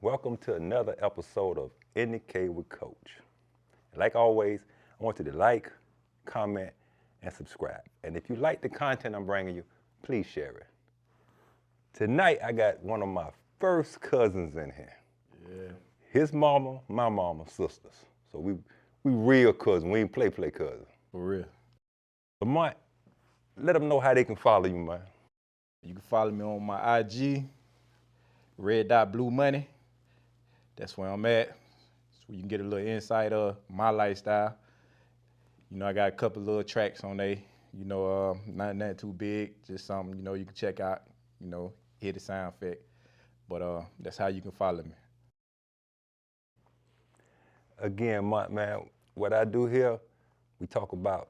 Welcome to another episode of In the K with Coach. Like always, I want you to like, comment, and subscribe. And if you like the content I'm bringing you, please share it. Tonight, I got one of my first cousins in here. Yeah. His mama, my mama, sisters. So we real cousins. We ain't play cousins. For real. Lamont, let them know how they can follow you, man. You can follow me on my IG, Red Dot Blue Money. That's where I'm at. So you can get a little insight of my lifestyle. You know, I got a couple little tracks on there. You know, nothing too big, just something, you know, you can check out, you know, hear the sound effect. But that's how you can follow me. Again, man, what I do here, we talk about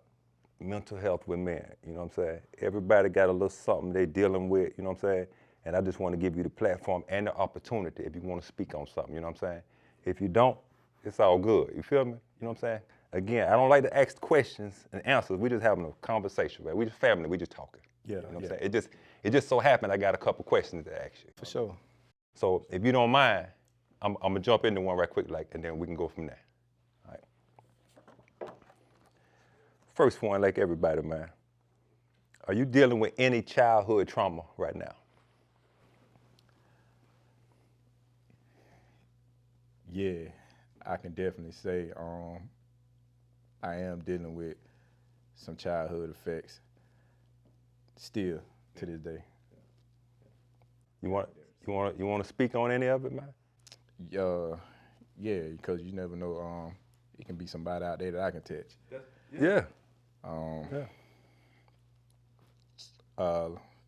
mental health with men, you know what I'm saying? Everybody got a little something they dealing with, you know what I'm saying? And I just want to give you the platform and the opportunity if you want to speak on something, you know what I'm saying? If you don't, it's all good, you feel me? You know what I'm saying? Again, I don't like to ask questions and answers. We just having a conversation, right? We just family, we just talking. Yeah, You know what I'm saying? It just so happened I got a couple questions to ask you. For sure. So if you don't mind, I'm gonna jump into one right quick, and then we can go from there. All right. First one, like everybody, man. Are you dealing with any childhood trauma right now? Yeah, I can definitely say I am dealing with some childhood effects still to this day. You want to speak on any of it, man? Yeah, because you never know. It can be somebody out there that I can touch. Yeah.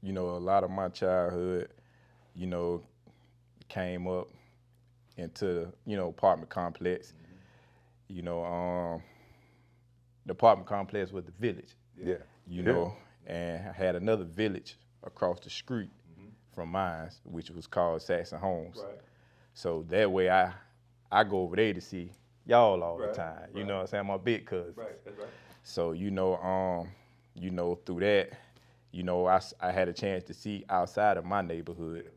You know, a lot of my childhood, you know, came up into, you know, apartment complex. You know, the apartment complex was the village. Yeah. You know, and I had another village across the street from mine, which was called Saxon Homes. Right. So that way I go over there to see y'all all the time. You know what I'm saying? My big cousins. That's right. So, you know, through that, you know, I had a chance to see outside of my neighborhood,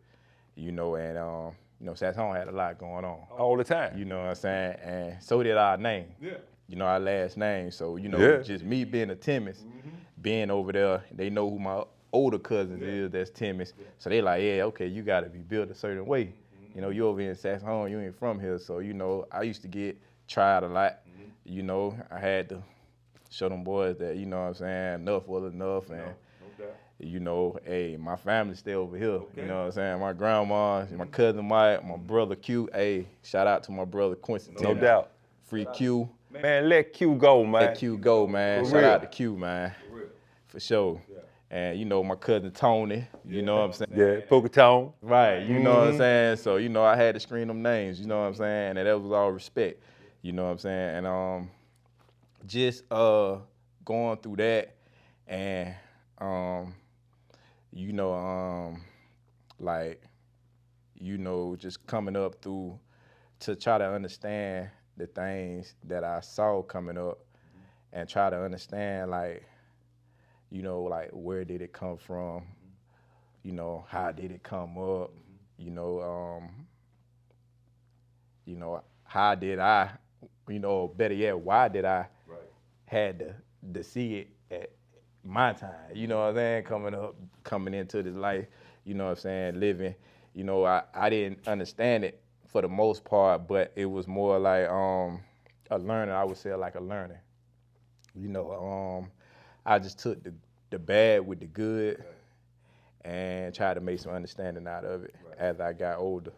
you know, and, you know, Saxon Home had a lot going on. All the time. You know what I'm saying? And so did our name. Yeah. You know, our last name. So, you know, Yeah. just me being a Timmons, being over there, they know who my older cousins is that's Timmons. So they like, yeah, okay, you got to be built a certain way. You know, you over in Saxon Home, you ain't from here. So, you know, I used to get tried a lot. You know, I had to show them boys that, you know what I'm saying, enough was enough. And, you know, hey, my family stay over here. Okay. You know what I'm saying? My grandma, my cousin Mike, my brother Q. Hey, shout out to my brother Quincy. No doubt. Free Q. Man, let Q go, man. Let Q go, man. For Shout real. out to Q, man. For real. For sure. Yeah. And, you know, my cousin Tony, you know what I'm saying? Yeah, Pocatone. Right, you know what I'm saying? So, you know, I had to screen them names, you know what I'm saying? And that was all respect, you know what I'm saying? And just going through that and, you know, like, you know, just coming up through to try to understand the things that I saw coming up and try to understand, like, you know, like, where did it come from? You know, how did it come up? You know, how did I, you know, better yet, why did I had to see it at my time? You know what I'm saying? Coming into this life, you know what I'm saying, living. You know, I didn't understand it for the most part, but it was more like a learner. I would say like a learner. You know, I just took the bad with the good and tried to make some understanding out of it as I got older.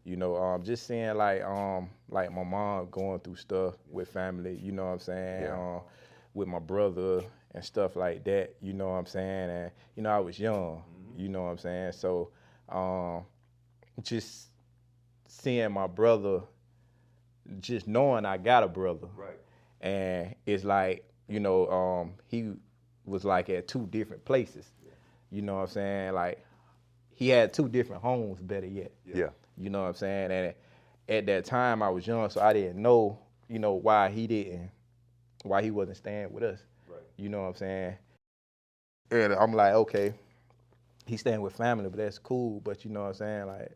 You know, just seeing like my mom going through stuff with family, you know what I'm saying, with my brother and stuff like that, you know what I'm saying, and, you know, I was young, you know what I'm saying, so just seeing my brother, just knowing I got a brother, and it's like, you know, he was like at two different places, you know what I'm saying, like, he had two different homes, better yet. Yeah. You know what I'm saying? And at that time I was young, so I didn't know, you know, why he wasn't staying with us. Right. You know what I'm saying? And I'm like, okay, he's staying with family, but that's cool. But you know what I'm saying? Like,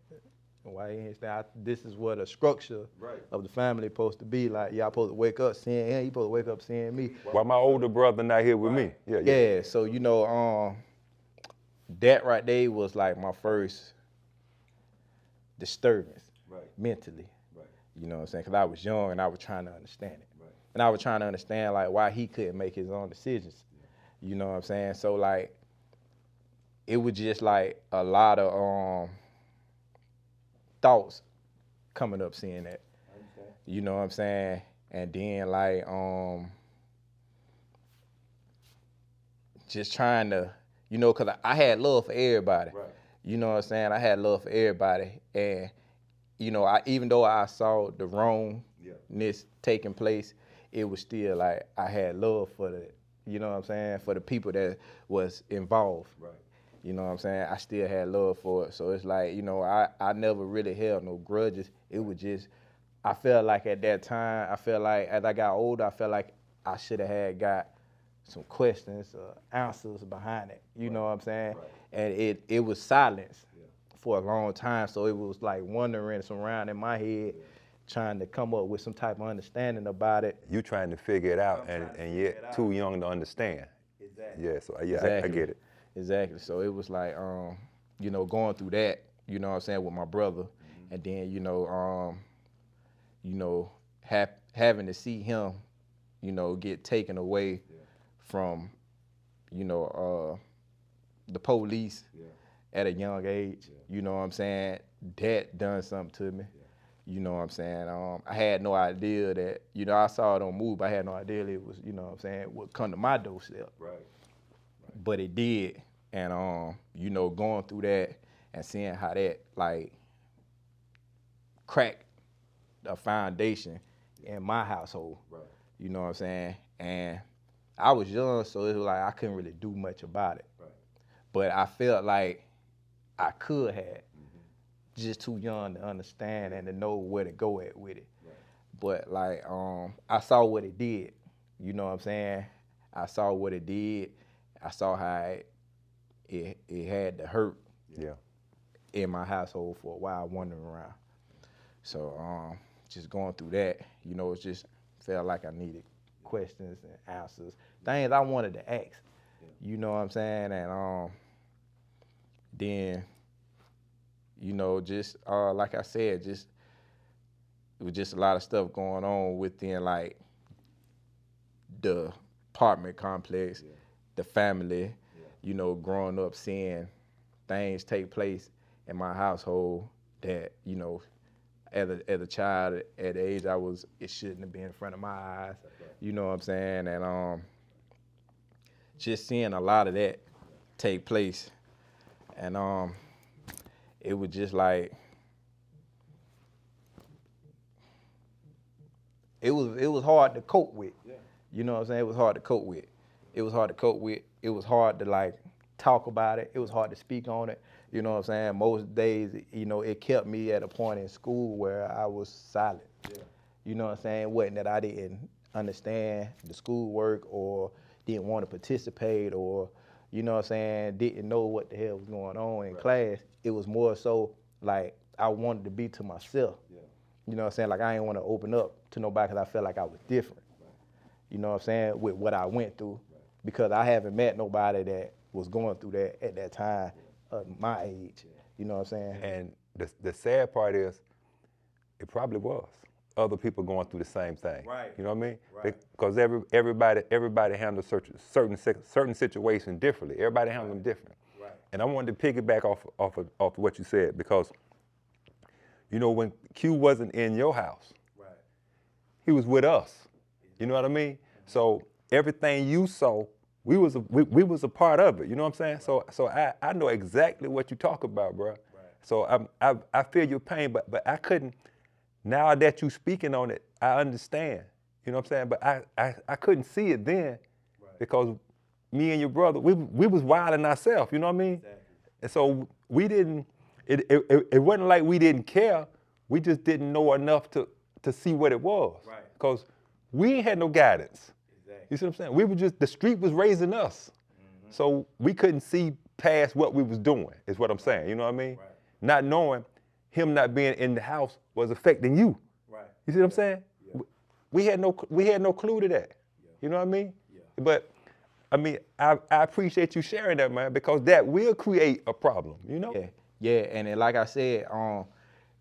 Why he ain't stay? This is what a structure of the family supposed to be. Like, y'all supposed to wake up seeing him, he supposed to wake up seeing me. Why my older brother not here with me? Yeah, so, you know, that right there was like my first disturbance mentally. You know what I'm saying? Because I was young and I was trying to understand it. And I was trying to understand, like, why he couldn't make his own decisions. You know what I'm saying? So, like, it was just, like, a lot of thoughts coming up seeing that. You know what I'm saying? And then, like, just trying to, you know, because I had love for everybody. You know what I'm saying? I had love for everybody. And, you know, even though I saw the wrongness taking place, it was still like I had love for the, you know what I'm saying, for the people that was involved. You know what I'm saying? I still had love for it. So it's like, you know, I never really held no grudges. It was just, I felt like at that time, I felt like as I got older, I felt like I should have got some questions or answers behind it. You know what I'm saying? And it was silence for a long time. So it was like wondering around in my head, trying to come up with some type of understanding about it. You trying to figure it out and yet too young to understand. Exactly. Yeah, so Exactly. I get it. Exactly. So it was like, you know, going through that, you know what I'm saying, with my brother, and then, you know, having to see him, you know, get taken away from, you know, the police at a young age. You know what I'm saying? That done something to me. You know what I'm saying? I had no idea that, you know, I saw it on move, but I had no idea it was, you know what I'm saying, would come to my doorstep. But it did. And, you know, going through that and seeing how that, like, cracked a foundation in my household. You know what I'm saying? And I was young, so it was like I couldn't really do much about it. But I felt like I could have, just too young to understand and to know where to go at with it. But like, I saw what it did. You know what I'm saying? I saw what it did. I saw how it had to hurt in my household for a while, wandering around. So just going through that, you know, it just felt like I needed questions and answers, things I wanted to ask. You know what I'm saying? And then, you know, just like I said, just it was just a lot of stuff going on within, like, the apartment complex, the family, you know, growing up seeing things take place in my household that, you know, as a child at the age I was, it shouldn't have been in front of my eyes. You know what I'm saying? And just seeing a lot of that take place. And it was just like, it was hard to cope with. You know what I'm saying? It was hard to cope with. It was hard to cope with. It was hard to, like, talk about it. It was hard to speak on it. You know what I'm saying? Most days, you know, it kept me at a point in school where I was silent. You know what I'm saying? It wasn't that I didn't understand the schoolwork or didn't want to participate or, you know what I'm saying, didn't know what the hell was going on in class. It was more so like I wanted to be to myself. You know what I'm saying? Like I didn't want to open up to nobody because I felt like I was different. You know what I'm saying? With what I went through, because I haven't met nobody that was going through that at that time of my age. You know what I'm saying? And the sad part is, it probably was other people going through the same thing. You know what I mean? Because everybody handles certain situations differently. Everybody handles them different. And I wanted to piggyback off what you said, because, you know, when Q wasn't in your house, he was with us. You know what I mean? So everything you saw, we was a part of it. You know what I'm saying? So I know exactly what you talk about, bro. So I feel your pain, but I couldn't. Now that you speaking on it, I understand. You know what I'm saying? But I couldn't see it then, because me and your brother, we was wilding ourselves. You know what I mean? And so we didn't. It wasn't like we didn't care. We just didn't know enough to see what it was. Because we ain't had no guidance. You see what I'm saying? We were just, the street was raising us. So we couldn't see past what we was doing, is what I'm saying. You know what I mean? Not knowing him not being in the house was affecting you. Right. You see what I'm saying? Yeah. We had no clue to that. Yeah. You know what I mean? Yeah. But I mean, I appreciate you sharing that, man, because that will create a problem, you know? Yeah, yeah, and then like I said,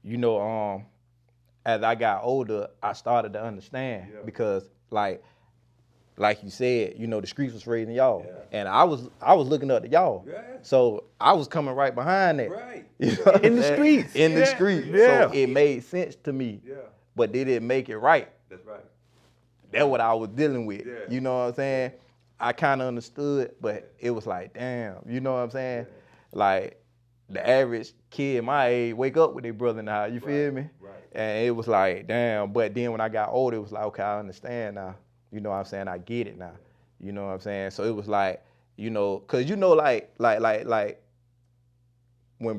you know, as I got older, I started to understand because like you said, you know, the streets was raising y'all, and I was looking up to y'all, so I was coming right behind that, Right. you know what In I'm the saying? streets. in the Yeah. streets, Yeah. so it made sense to me, but they didn't make it right. That's right. That's what I was dealing with. Yeah. You know what I'm saying? I kind of understood, but it was like, damn, you know what I'm saying? Like the average kid my age wake up with their brother in the house, you feel me? Right. And it was like, damn. But then when I got older, it was like, okay, I understand now. You know what I'm saying? I get it now. You know what I'm saying? So it was like, you know, cause you know, like when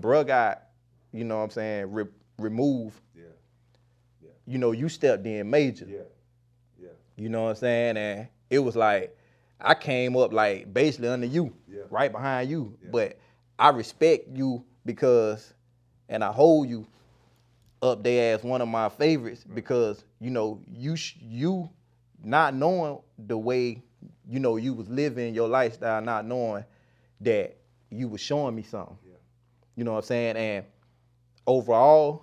bruh got, you know what I'm saying, removed, you know, you stepped in major. You know what I'm saying? And it was like, I came up like basically under you, right behind you. But I respect you because, and I hold you up there as one of my favorites because, you know, you not knowing the way, you know, you was living your lifestyle, not knowing that you was showing me something. You know what I'm saying? And overall,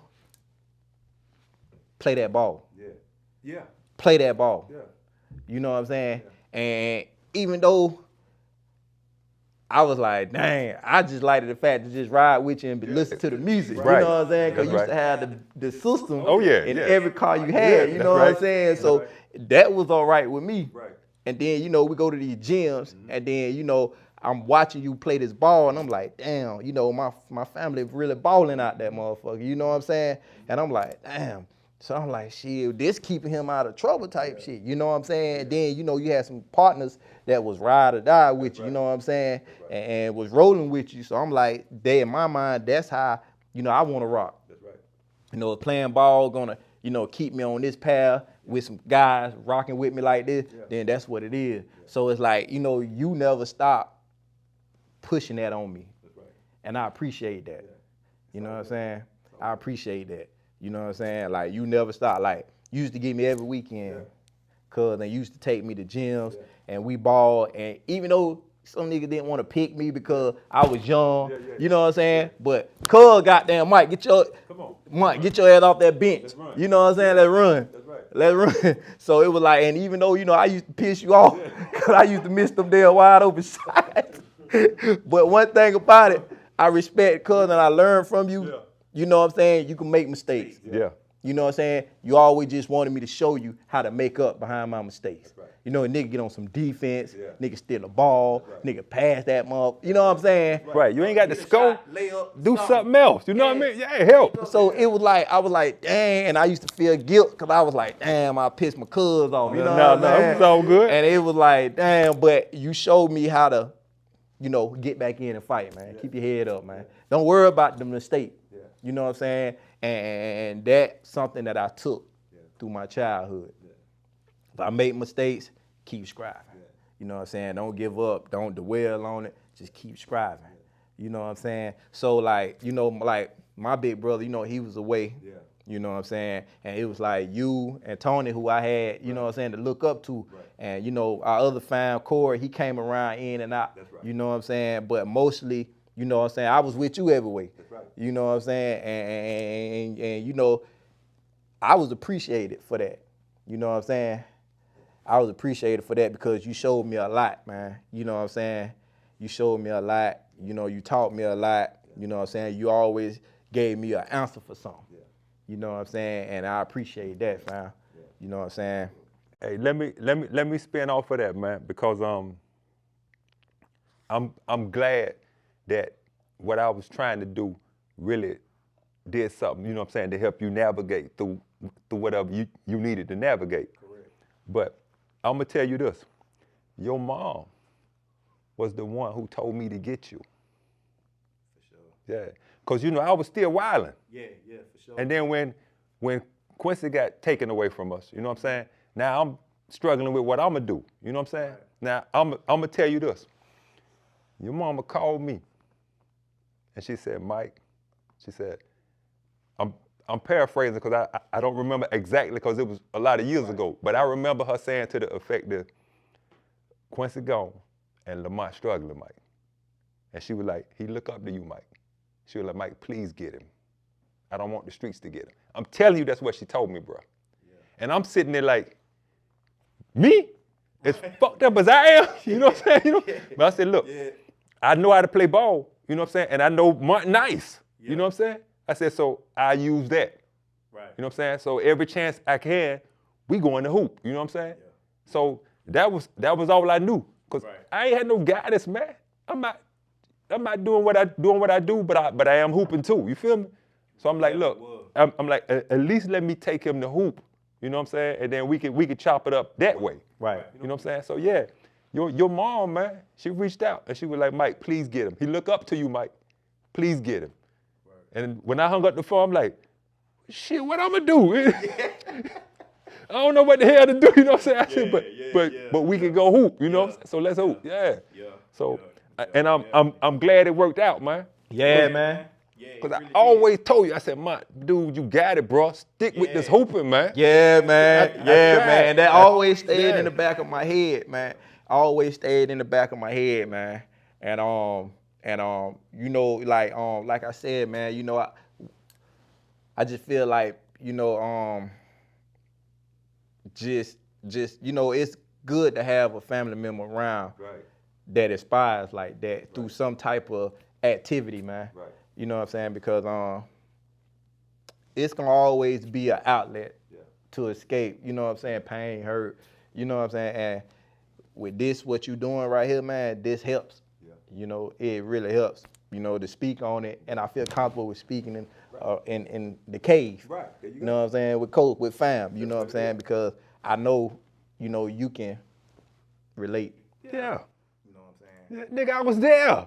play that ball. Play that ball. You know what I'm saying? And even though I was like, dang, I just liked the fact to just ride with you and listen to the music. Right. You know what I'm saying? Because That's you used to right. have the system Oh, yeah, in yeah. every car you had. Yeah, You that's know what I'm right. saying? So that was all right with me. And then, you know, we go to these gyms, and then, you know, I'm watching you play this ball, and I'm like, damn, you know, my family really balling out that motherfucker. You know what I'm saying? And I'm like, damn. So I'm like, shit, this keeping him out of trouble type shit. You know what I'm saying? And then, you know, you had some partners that was ride or die with you, you know what I'm saying? And was rolling with you. So I'm like, they in my mind, that's how, you know, I want to rock. You know, playing ball gonna, you know, keep me on this path with some guys rocking with me like this, then that's what it is. So it's like, you know, you never stop pushing that on me. And I appreciate that. You know what I'm saying? I appreciate that. You know what I'm saying? Like, you never stop. Like, you used to give me every weekend, cuz they used to take me to gyms, and we ball. And even though some niggas didn't want to pick me because I was young, you know what I'm saying? But cuz, goddamn, Mike, get your ass off that bench. You know what I'm saying? Let's run. Let's run. So it was like, and even though, you know, I used to piss you off, because I used to miss them damn wide open shots. But one thing about it, I respect cuz and I learned from you. You know what I'm saying? You can make mistakes. You know what I'm saying? You always just wanted me to show you how to make up behind my mistakes. You know, a nigga get on some defense, nigga steal a ball, nigga pass that mother. You know what I'm saying? Right. You ain't got to score. Layup, Do something else. You know what I mean? Yeah, help. So it was like, I was like, dang, and I used to feel guilt because I was like, damn, I pissed my cuz off. You know what I'm saying? it was all good. And it was like, damn, but you showed me how to, you know, get back in and fight, man. Keep your head up, man. Don't worry about the mistake. You know what I'm saying? And that's something that I took through my childhood. If I make mistakes, keep striving. You know what I'm saying? Don't give up. Don't dwell on it. Just keep striving. You know what I'm saying? So, like, you know, like my big brother, you know, he was away. You know what I'm saying? And it was like you and Tony, who I had, you know what I'm saying, to look up to. And, you know, our other fam, Corey, he came around in and out. You know what I'm saying? But mostly, you know what I'm saying, I was with you every way. You know what I'm saying? And you know, I was appreciated for that. You know what I'm saying? I was appreciated for that because you showed me a lot, man. You know what I'm saying? You showed me a lot. You know, you taught me a lot. You know what I'm saying? You always gave me an answer for something. You know what I'm saying? And I appreciate that, fam. You know what I'm saying? Hey, let me spin off of that, man, because I'm glad that what I was trying to do really did something, you know what I'm saying, to help you navigate through whatever you needed to navigate. But I'm gonna tell you this, your mom was the one who told me to get you. Yeah, because you know, I was still wilding. For sure. And then when Quincy got taken away from us, you know what I'm saying, now I'm struggling with what I'm gonna do, you know what I'm saying? Now I'm gonna tell you this, your mama called me and she said, Mike, she said, I'm paraphrasing because I don't remember exactly because it was a lot of years ago. But I remember her saying to the effect that Quincy gone and Lamont struggling, Mike. And she was like, he look up to you, Mike. She was like, Mike, please get him. I don't want the streets to get him. I'm telling you, that's what she told me, bro. Yeah. And I'm sitting there like, me? As fucked up as I am, you know what I'm saying? You know? But I said, look, I know how to play ball, you know what I'm saying? And I know Martin nice, you know what I'm saying? I said, so I use that. Right. You know what I'm saying? So every chance I can, we go in the hoop, you know what I'm saying? Yeah. So that was all I knew. Because I ain't had no guidance, man. I'm not doing what I do, but I am hooping too. You feel me? So I'm like, look, I'm like, at least let me take him to hoop. You know what I'm saying? And then we could chop it up that way. Right. You know what I'm saying? So yeah, your mom, man, she reached out and she was like, Mike, please get him. He look up to you, Mike. Please get him. Right. And when I hung up the phone, I'm like, shit, what I'm gonna do? I don't know what the hell to do. You know what I'm saying? I said, but we can go hoop. You know? So let's hoop. Yeah. So. And I'm glad it worked out, man. Yeah, man. Because I always told you, I said, man, dude, you got it, bro. Stick with this hooping, man. Yeah, man. Man. And that always stayed in the back of my head, man. Always stayed in the back of my head, man. And you know, like I said, man, you know, I just feel like, you know, just you know, it's good to have a family member around. Right. That inspires like that through some type of activity, man. Right. You know what I'm saying? Because it's gonna always be an outlet to escape, you know what I'm saying, pain, hurt, you know what I'm saying? And with this, what you doing right here, man, this helps. Yeah. You know, it really helps, you know, to speak on it. And I feel comfortable with speaking in the cave. Right. You know what I'm saying? With Coach, with fam, you know what I'm saying? Because I know, you know, you can relate. Yeah. Yeah, nigga, I was there.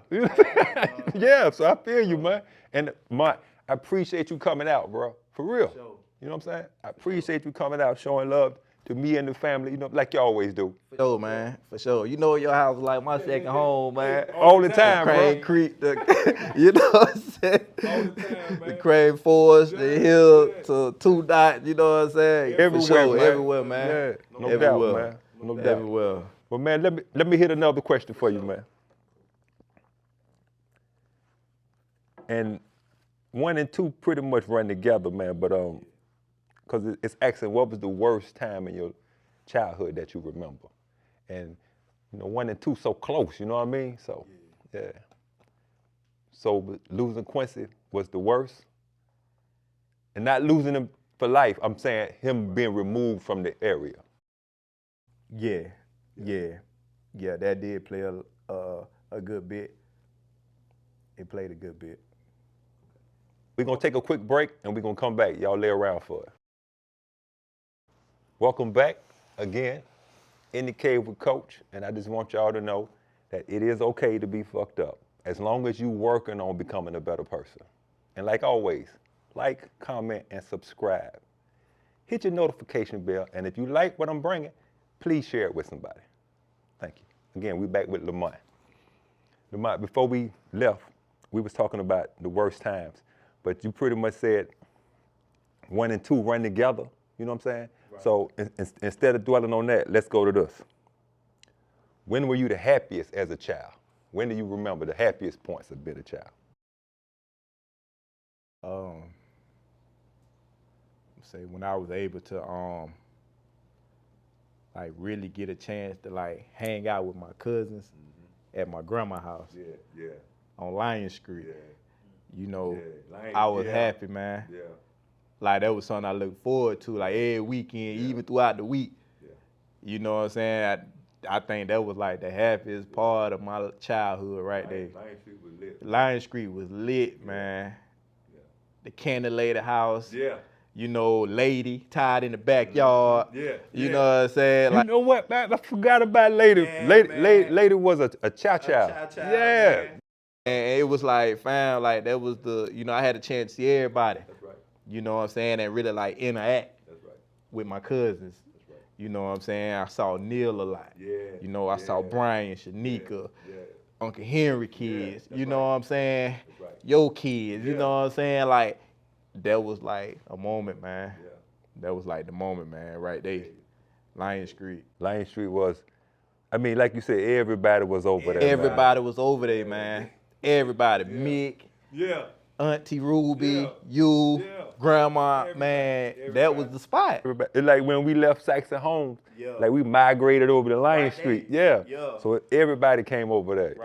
Yeah, so I feel you, man. And I appreciate you coming out, bro. For real. Sure. You know what I'm saying? I appreciate you coming out, showing love to me and the family, you know, like you always do. For sure, man. For sure. You know your house is like my second home, man. All the time, Crane bro. Creek, you know what I'm saying? All the time, man. The Crane Forest, the hill to 2 Dot, you know what I'm saying? Everywhere, sure, man. Everywhere, man. Yeah. No doubt, man. No doubt. Everywhere. Well, man, let me hit another question for you, man. And 1 and 2 pretty much run together, man. But because it's asking, what was the worst time in your childhood that you remember? And you know, 1 and 2 so close, you know what I mean? So yeah. So losing Quincy was the worst, and not losing him for life. I'm saying him being removed from the area. Yeah, that did play a good bit. It played a good bit. We're gonna take a quick break and we're gonna come back. Y'all lay around for it. Welcome back again in the cave with Coach, and I just want y'all to know that it is okay to be fucked up as long as you working on becoming a better person. And like always, like, comment, and subscribe. Hit your notification bell, and if you like what I'm bringing, please share it with somebody. Thank you. Again, we're back with Lamont. Lamont, before we left, we was talking about the worst times, but you pretty much said 1 and 2 run together, you know what I'm saying? Right. So instead of dwelling on that, let's go to this. When were you the happiest as a child? When do you remember the happiest points of being a child? Say when I was able to like really get a chance to like hang out with my cousins at my grandma's house. Yeah. On Lion Street. Yeah. You know, I was happy, man. Yeah. Like that was something I looked forward to, like every weekend, even throughout the week. Yeah. You know what I'm saying? I think that was like the happiest part of my childhood right there. Lion Street was lit. Lion Street was lit, man. Yeah. The Candlelated House. Yeah. You know, lady tied in the backyard. Yeah. You know what I'm saying? Like, you know what, man? I forgot about Lady. Lady was a cha-cha. Yeah. Man. And it was like, fam, like that was you know, I had a chance to see everybody. That's right. You know what I'm saying? And really like interact with my cousins. That's right. You know what I'm saying? I saw Neil a lot. Yeah. You know, I saw Brian, Shanika, Uncle Henry kids. You know what I'm saying? That's right. Your kids. You know what I'm saying? Like, that was like a moment, man. Yeah. That was like the moment, man, right there. Lion Street. Lion Street was, I mean, like you said, everybody was over there. Everybody was over there, man. Everybody. Mick. Yeah. Auntie Ruby, you, Grandma, man, that was the spot. It's like when we left Saxon Homes, like we migrated over to Lion Street. Yeah. So everybody came over there.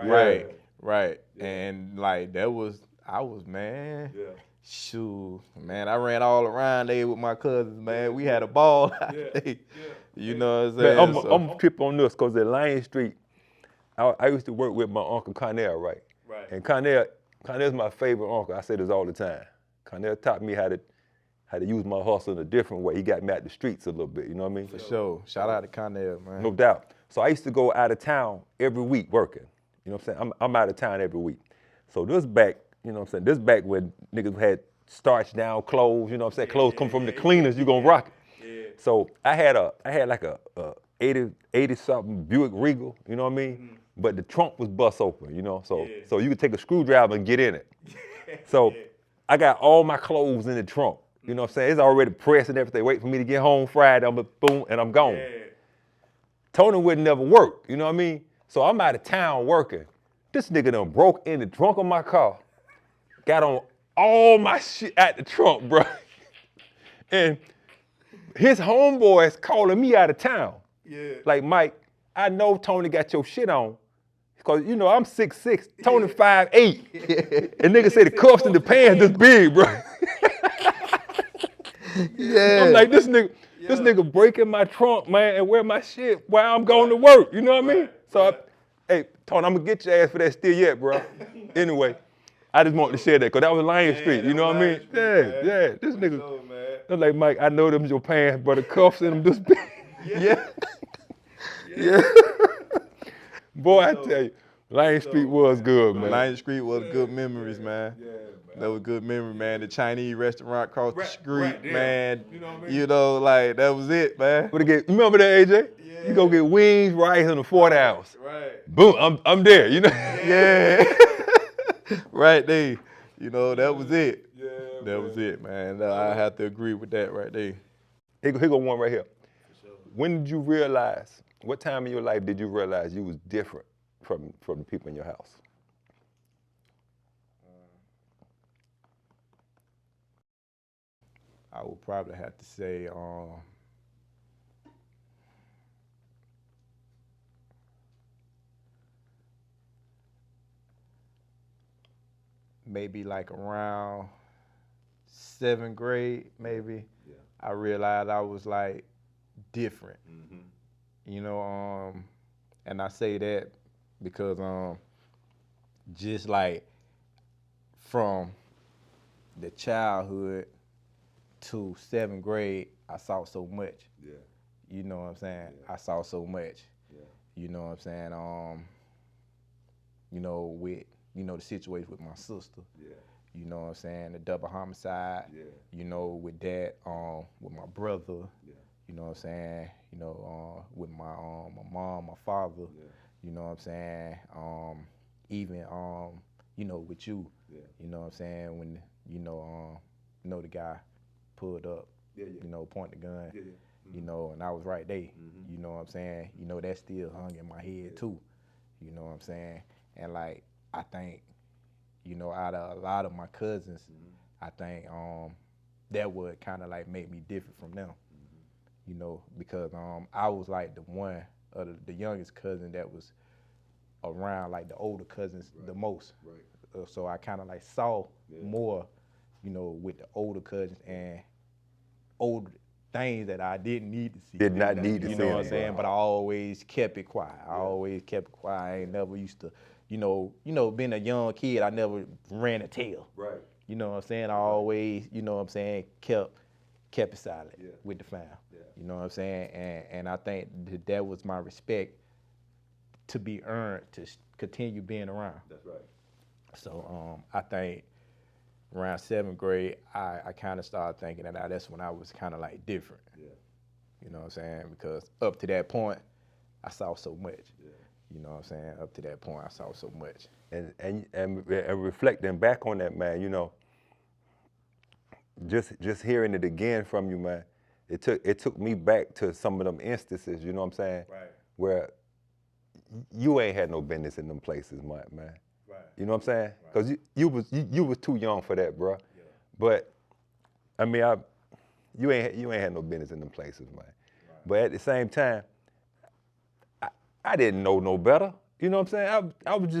Right. And like I was, man. Yeah. Shoot, man, I ran all around there with my cousins, man. We had a ball out there. You know what I'm saying? I'm gonna trip on this because at Lion Street, I used to work with my Uncle Connell, right? And Connell's my favorite uncle. I say this all the time. Connell taught me how to use my hustle in a different way. He got me out the streets a little bit, you know what I mean? For sure. Shout out to Connell, man. No doubt. So I used to go out of town every week working. You know what I'm saying? I'm out of town every week. So this back, you know what I'm saying? This back when niggas had starched down clothes, you know what I'm saying? Clothes come from the cleaners, you gonna rock it. So I had like a 80-something Buick Regal, you know what I mean? But the trunk was bust open, you know? So you could take a screwdriver and get in it. So I got all my clothes in the trunk, you know what I'm saying? It's already pressed and everything. Wait for me to get home Friday, boom, and I'm gone. Toning would never work, you know what I mean? So I'm out of town working. This nigga done broke in the trunk of my car, got on all my shit at the trunk, bro. And his homeboys calling me out of town. Yeah. Like, Mike, I know Tony got your shit on. Cause you know, I'm 6'6", Tony 5'8". And niggas say the cuffs and the pants this big, bro. I'm like, this nigga breaking my trunk, man, and wear my shit while I'm going to work. You know what I mean? So, hey, Tony, I'm gonna get your ass for that still yet, bro. Anyway, I just wanted to share that, because that was Lion Street, you know what I mean? Yeah, this nigga. I'm like, Mike, I know them's your pants, but the cuffs in them this big. Yeah. Boy, I tell you, Lion Street was good, man. Lion Street was good memories, man. That was good memory, man. The Chinese restaurant across the street, man. You know, like, that was it, man. You remember that, AJ? Yeah. You go get wings, rice, and a 4 ounce. Right. Boom, I'm there, you know? Yeah. Right there. You know, that was it. Yeah, that was it, man. I have to agree with that right there. Here go one right here. Sure. When did you realize, what time in your life did you realize you was different from the people in your house? I would probably have to say, maybe like around 7th grade, maybe. Yeah. I realized I was like different. Mm-hmm. You know, and I say that because just like from the childhood to 7th grade, I saw so much. Yeah. You know what I'm saying? Yeah. I saw so much. Yeah. You know what I'm saying? You know, with the situation with my sister. Yeah. You know what I'm saying? The double homicide. Yeah. You know, with that, with my brother. Yeah. You know what I'm saying? You know, with my mom, my father. Yeah. You know what I'm saying? Even you know, with you. Yeah. You know what I'm saying? When you know the guy pulled up, you know, point the gun, you know, and I was right there. Mm-hmm. You know what I'm saying? You know, that still hung in my head too. You know what I'm saying? And like, I think, you know, out of a lot of my cousins, I think that would kind of like make me different from them. You know, because I was like the one of the youngest cousin that was around like the older cousins the most. Right. So I kind of like saw more, you know, with the older cousins and older things that I didn't need to see. Did not need to see. You know what I'm saying? But I always kept it quiet. I always kept it quiet. I ain't never used to, you know, being a young kid, I never ran a tail. Right. You know what I'm saying? I always, you know what I'm saying, kept it silent with the fam. Yeah. You know what I'm saying? And I think that was my respect to be earned to continue being around. That's right. So I think around 7th grade, I kind of started thinking that that's when I was kind of like different. Yeah. You know what I'm saying? Because up to that point, I saw so much. Yeah. You know what I'm saying? Up to that point, I saw so much. And reflecting back on that, man, you know, just hearing it again from you, man, it took me back to some of them instances, you know what I'm saying? Right. Where you ain't had no business in them places, man. Right. You know what I'm saying? Because you was too young for that, bro. Yeah. But I mean, you ain't had no business in them places, man. Right. But at the same time, I didn't know no better. You know what I'm saying? I was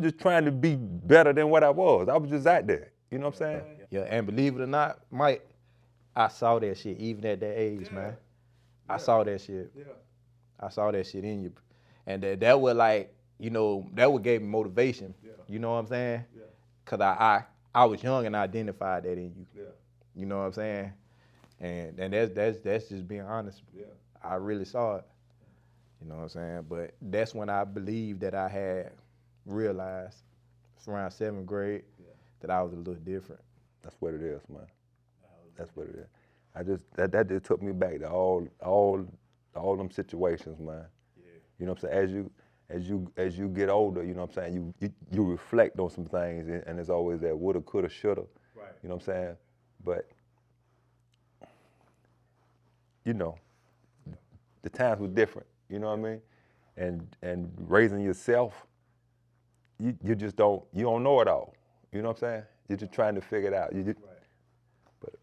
just trying to be better than what I was. I was just out there. You know what I'm saying? Yeah, and believe it or not, Mike, I saw that shit even at that age, man. I saw that shit. Yeah. I saw that shit in you. And that was like, that would gave me motivation. Yeah. You know what I'm saying? Yeah. Cause I was young and I identified that in you. Yeah. You know what I'm saying? And that's just being honest. Yeah. I really saw it. You know what I'm saying? But that's when I believed that I had realized, it's around 7th grade, that I was a little different. That's what it is, man. That's what it is. I just that just took me back to all them situations, man. Yeah. You know what I'm saying? As you get older, you know what I'm saying? You reflect on some things, and there's always that woulda, coulda, shoulda. Right. You know what I'm saying? But the times were different. You know what I mean? And raising yourself, you just don't know it all. You know what I'm saying? You're just trying to figure it out. But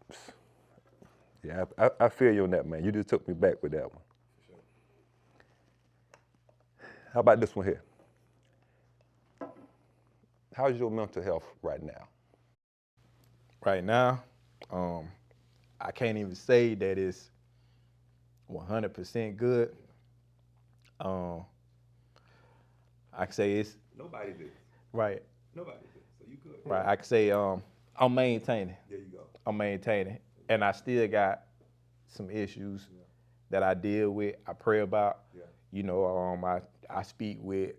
yeah, I feel you on that, man. You just took me back with that one. Sure. How about this one here? How's your mental health right now? Right now, I can't even say that it's 100% good. I can say it's Nobody did. right. Nobody did. So you good. Right. I can say I'm maintaining. There you go. I'm maintaining, and I still got some issues that I deal with. I pray about. Yeah. I speak with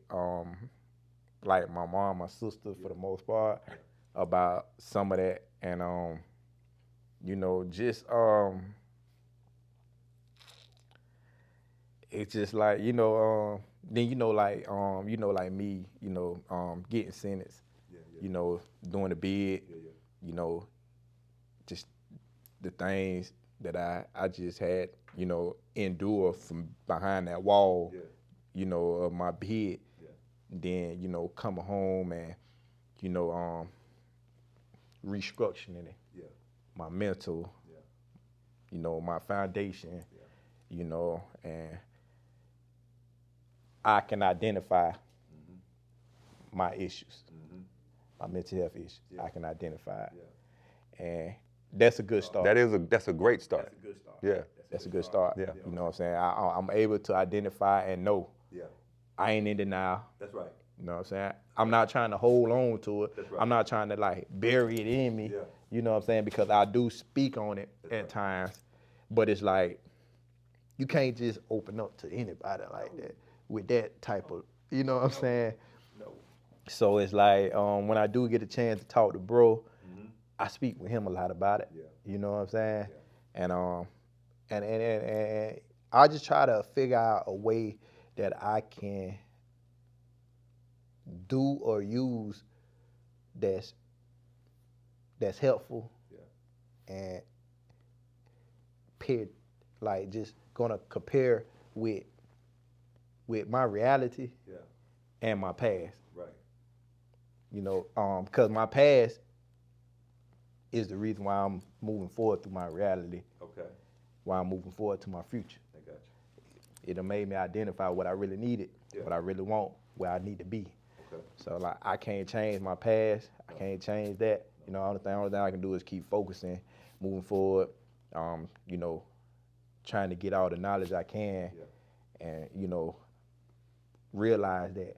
like my mom, my sister for the most part about some of that, and just it's just like then like me, getting sentenced, doing the bid, just the things that I just had, endure from behind that wall, of my bed. Then, coming home and, restructuring it, my mental, my foundation, and I can identify my issues, my mental health issues. I can identify it. And that's a good start. That's a great start. That's a good start. Yeah. That's a good start. Yeah. You know what I'm saying? I'm able to identify and know Yeah. I ain't in denial. That's right. You know what I'm saying? I'm not trying to hold on to it. That's right. I'm not trying to like bury it in me. Yeah. You know what I'm saying? Because I do speak on it at times. But it's like, you can't just open up to anybody like that with that type of, you know what I'm saying? No. So it's like, when I do get a chance to talk to bro, I speak with him a lot about it. Yeah. You know what I'm saying? Yeah. And I just try to figure out a way that I can do or use that's helpful, and like just gonna compare with my reality and my past. Right. Because my past is the reason why I'm moving forward through my reality, Okay. why I'm moving forward to my future. I got you. It done made me identify what I really needed, what I really want, where I need to be. Okay. So like, I can't change my past. I can't change that. Only thing I can do is keep focusing, moving forward. Trying to get all the knowledge I can, and realize that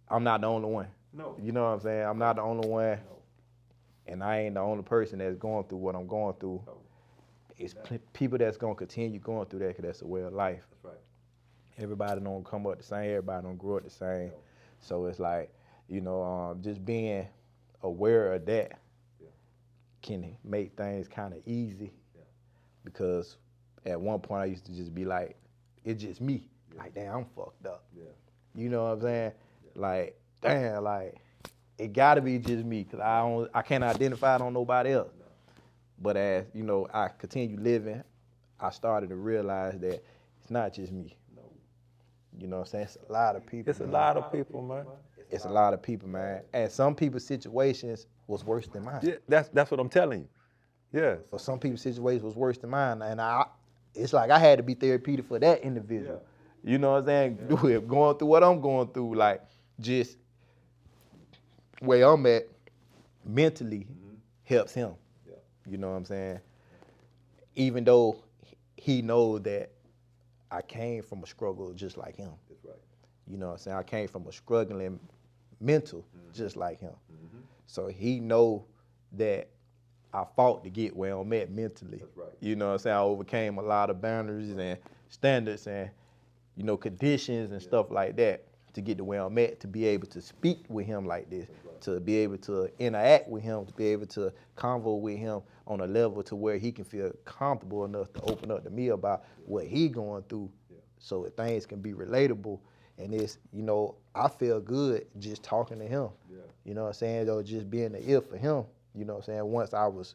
I'm not the only one. No. You know what I'm saying? I'm not the only one, No. and I ain't the only person that's going through what I'm going through. No. It's people that's gonna continue going through that, because that's a way of life. That's right. Everybody don't come up the same. Everybody don't grow up the same. No. So it's like, just being aware of that can make things kind of easy. Because at one point I used to just be like, it's just me. Like, damn, I'm fucked up. Yeah. You know what I'm saying? Like, damn, like, it gotta be just me, because I can't identify it on nobody else. But as, I continue living, I started to realize that it's not just me. You know what I'm saying? It's a lot of people. It's a man. lot of people, man. It's a lot of people, man. And some people's situations was worse than mine. Yeah, that's what I'm telling you. Yeah. For some people's situations was worse than mine. And it's like I had to be therapeutic for that individual. You know what I'm saying? Yeah. Going through what I'm going through, like just where I'm at mentally helps him. Yeah. You know what I'm saying? Even though he knows that I came from a struggle just like him. That's right. You know what I'm saying? I came from a struggling mental just like him. Mm-hmm. So he know that I fought to get where I'm at mentally. That's right. You know what I'm saying? I overcame a lot of boundaries and standards and, conditions and stuff like that to get to where I'm at, to be able to speak with him like this, right. To be able to interact with him, to be able to convo with him on a level to where he can feel comfortable enough to open up to me about what he going through, so that things can be relatable. And it's, I feel good just talking to him. Yeah. You know what I'm saying? Or just being the ear for him. You know what I'm saying? Once I was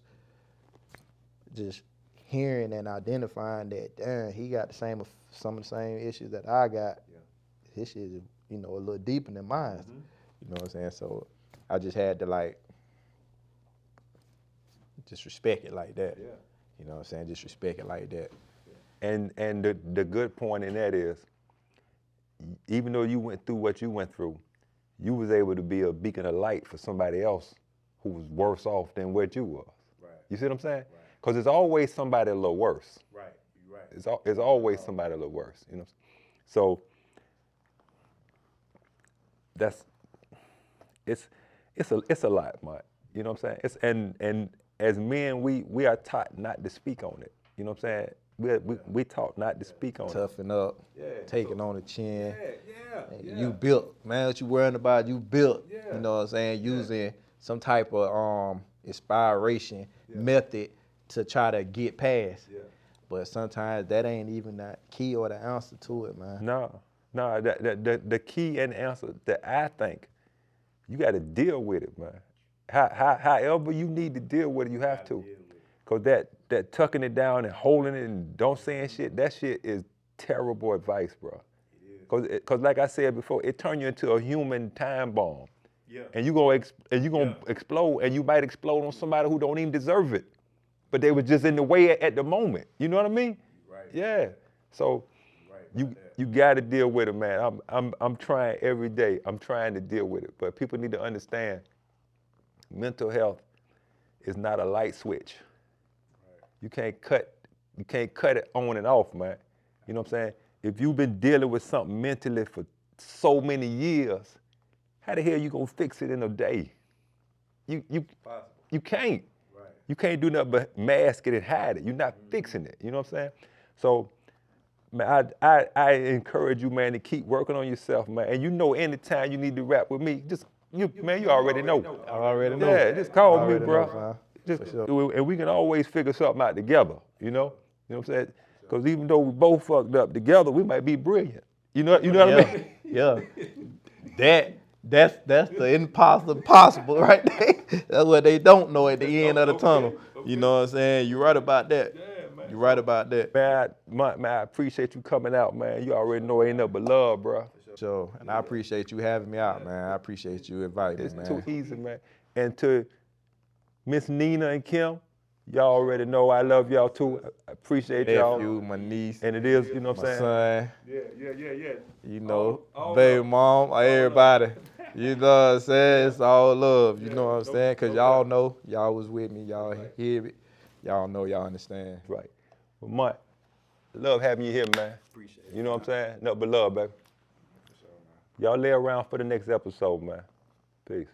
just hearing and identifying that, damn, he got some of the same issues that I got. Yeah. His shit is, a little deeper than mine. Mm-hmm. You know what I'm saying? So I just had to just respect it like that. Yeah. You know what I'm saying? Just respect it like that. And the good point in that is, even though you went through what you went through, you was able to be a beacon of light for somebody else who was worse off than what you was. Right. You see what I'm saying? Because there's always somebody a little worse. Right. You're right. It's always somebody a little worse. So it's a lot, Mike. You know what I'm saying? And as men, we are taught not to speak on it. You know what I'm saying? We taught not to speak on it. Toughen up, taking on the chin. You built, man, what you worrying about, you built, you know what I'm saying, using some type of inspiration method to try to get past. Yeah. But sometimes that ain't even the key or the answer to it, man. No, the key and the answer that I think, you got to deal with it, man. However you need to deal with it, you have to. Because that tucking it down and holding it and don't saying shit, that shit is terrible advice, bro. Because like I said before, it turns you into a human time bomb. Yeah. And you're gonna explode, and you might explode on somebody who don't even deserve it. But they were just in the way at the moment. You know what I mean? Right. Yeah. So you got to deal with it, man. I'm trying every day. I'm trying to deal with it. But people need to understand, mental health is not a light switch. Right. You can't cut it on and off, man. You know what I'm saying? If you've been dealing with something mentally for so many years, how the hell you gonna fix it in a day? You can't. Right. You can't do nothing but mask it and hide it. You're not fixing it. You know what I'm saying? So, man, I encourage you, man, to keep working on yourself, man. And anytime you need to rap with me, you already know. I already know. Yeah, just call me, bro. Sure. And we can always figure something out together. You know what I'm saying? Because even though we both fucked up together, we might be brilliant. You know what I mean? Yeah. That's the possible right there. That's what they don't know at the end of the tunnel. Okay. You know what I'm saying? You're right about that. Yeah, man. You're right about that. Man, I appreciate you coming out, man. You already know ain't nothing but love, bro. Sure. And I appreciate you having me out, man. I appreciate you inviting me, man. It's too easy, man. And to Miss Nina and Kim, y'all already know I love y'all too. I appreciate y'all. Nephew, my niece. And it is, you know what I'm saying? Son. Yeah. You know, baby mom, everybody. You know what I'm saying? It's all love, you know what I'm saying? Because y'all know, y'all was with me, y'all hear it. Y'all know, y'all understand. Right. Well, Mike, love having you here, man. Appreciate it. You know what I'm saying? Nothing but love, baby. Y'all lay around for the next episode, man. Peace.